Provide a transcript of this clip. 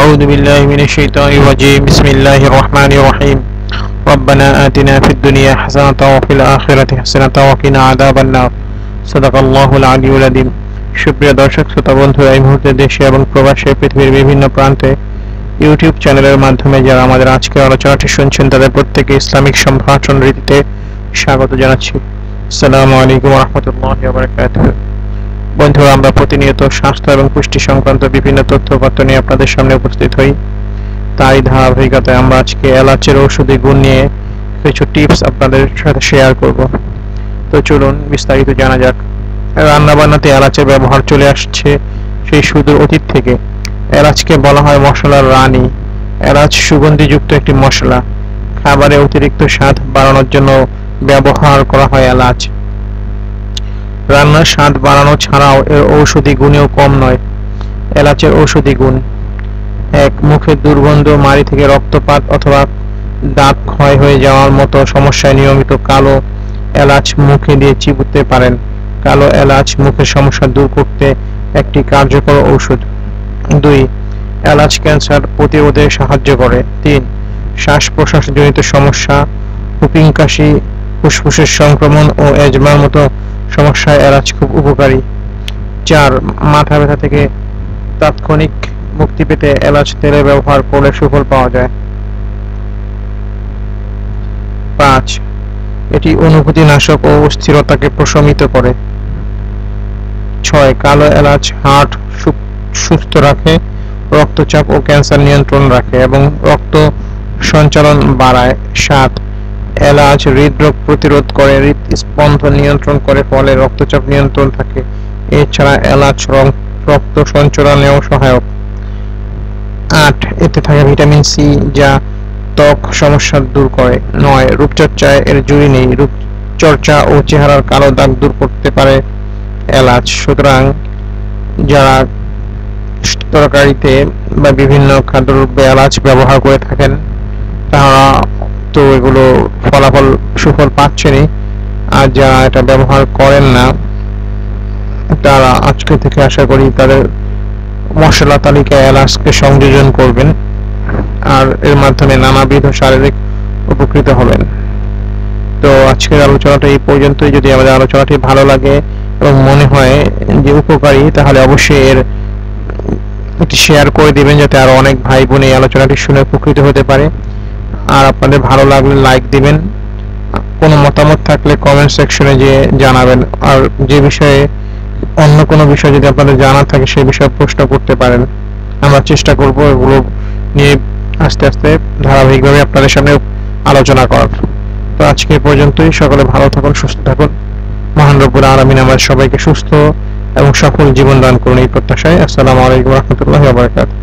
أعوذ بالله من الشيطان الرجيم بسم الله الرحمن الرحيم ربنا آتنا في الدنيا حسنة وفي الآخرة حسنة وقنا عذاب النار صدق الله العلي العظيم সুপ্রিয় দর্শক শ্রোতা বন্ধুরা, এই মুহূর্তে দেশে এবং প্রবাসে পৃথিবীর বিভিন্ন প্রান্তে ইউটিউব চ্যানেলের মাধ্যমে যারা আমাদের আজকের আলোচনাটি শুনছেন তাদের প্রত্যেকে ইসলামিক সম্ভাষণ রীতিতে স্বাগত জানাচ্ছি। আসসালামু আলাইকুম ওয়া রাহমাতুল্লাহি ওয়া বারাকাতুহু। বন্ধুরা, আমরা প্রতিনিয়ত স্বাস্থ্য এবং পুষ্টি সংক্রান্ত বিভিন্ন তথ্যপত্র নিয়ে আপনাদের সামনে উপস্থিত হই। তাই ধারাবাহিকতায় আমরা আজকে এলাচের ঔষধি গুণ নিয়ে কিছু টিপস আপনাদের সাথে শেয়ার করব। তো চলুন বিস্তারিত জানা যাক। রান্নাবান্নাতে এলাচের ব্যবহার চলে আসছে সেই সুদূর অতীত থেকে। এলাচকে বলা হয় মশলার রানী। এলাচ সুগন্ধিযুক্ত একটি মশলা। খাবারে অতিরিক্ত স্বাদ বাড়ানোর জন্য ব্যবহার করা হয় এলাচ। রান্নার স্বাদ বাড়ানো ছাড়াও এর ঔষধি গুণেও কম নয়। এলাচের ঔষধি গুণ: 1. মুখের দুর্গন্ধ, মাড়ি থেকে রক্তপাত অথবা দাঁত ক্ষয় হয়ে যাওয়ার মতো সমস্যায় নিয়মিত কালো এলাচ মুখে দিয়ে চিবুতে পারেন। কালো এলাচ মুখের সমস্যা দূর করতে একটি কার্যকর ঔষধ। 2. এলাচ ক্যান্সার প্রতিরোধে সাহায্য করে। 3. শ্বাস প্রশ্বাসজনিত সমস্যা, হুপিং কাশি, ফুসফুসের সংক্রমণ ও এজমার মতো সমস্যায় এলাচ খুব উপকারী। 4. মাথা ব্যথা থেকে তাৎক্ষণিক মুক্তি পেতে এলাচ তেলের ব্যবহার করলে সুফল পাওয়া যায়। 5. এটি অনুভূতি নাশক ও অস্থিরতাকে প্রশমিত করে। 6. কালো এলাচ হার্ট সুস্থ রাখে, রক্তচাপ ও ক্যান্সার নিয়ন্ত্রণ রাখে এবং রক্ত সঞ্চালন বাড়ায়। 7. এলাচ হৃদরোগ প্রতিরোধ করে, হৃদস্পন্দন নিয়ন্ত্রণ করে, ফলে রক্তচাপ নিয়ন্ত্রণ থাকে। এছাড়া এলাচ রক্ত সঞ্চালনেও সহায়ক। 8. এতে থাকে ভিটামিন সি, যা ত্বক সমস্যা দূর করে। 9. রূপচর্চায় এর জুড়ি নেই। রূপচর্চা ও চেহারার কালো দাগ দূর করতে পারে এলাচ। সুতরাং যারা তরকারিতে বা বিভিন্ন খাদ্যদ্রব্যে এলাচ ব্যবহার করে থাকেন তারা তো এগুলো সুফল পাচ্ছেনই, আর যারা এটা ব্যবহার করেন না তারা আজকে থেকে আশা করি তাদের মশলা তালিকায় এলাচকে সংযোজন করবেন, আর এর মাধ্যমে নানাবিধ শারীরিক উপকৃত হবেন। তো আজকের আলোচনাটা এই পর্যন্তই। যদি আমাদের আলোচনাটি ভালো লাগে এবং মনে হয় যে উপকারী, তাহলে অবশ্যই এর একটি শেয়ার করে দিবেন যাতে আরো অনেক ভাই বোন এই আলোচনাটি শুনে উপকৃত হতে পারে। আর আপনাদের ভালো লাগলে লাইক দিবেন। কোনো মতামত থাকলে কমেন্ট সেকশনে যে জানাবেন। আর যে বিষয়ে অন্য কোনো বিষয় যদি আপনাদের জানা থাকে সেই বিষয়ে প্রশ্ন করতে পারেন। আমরা চেষ্টা করব এগুলো নিয়ে আস্তে আস্তে ধারাবাহিকভাবে আপনাদের সামনে আলোচনা করার। তো আজকে পর্যন্তই। সকলে ভালো থাকুন, সুস্থ থাকুন। মহান রব্বুল আলামিন আমাদের সবাইকে সুস্থ এবং সফল জীবন দান করুন এই প্রত্যাশায়। আসসালামু আলাইকুম ওয়া রাহমাতুল্লাহি ওয়া বারাকাতুহু।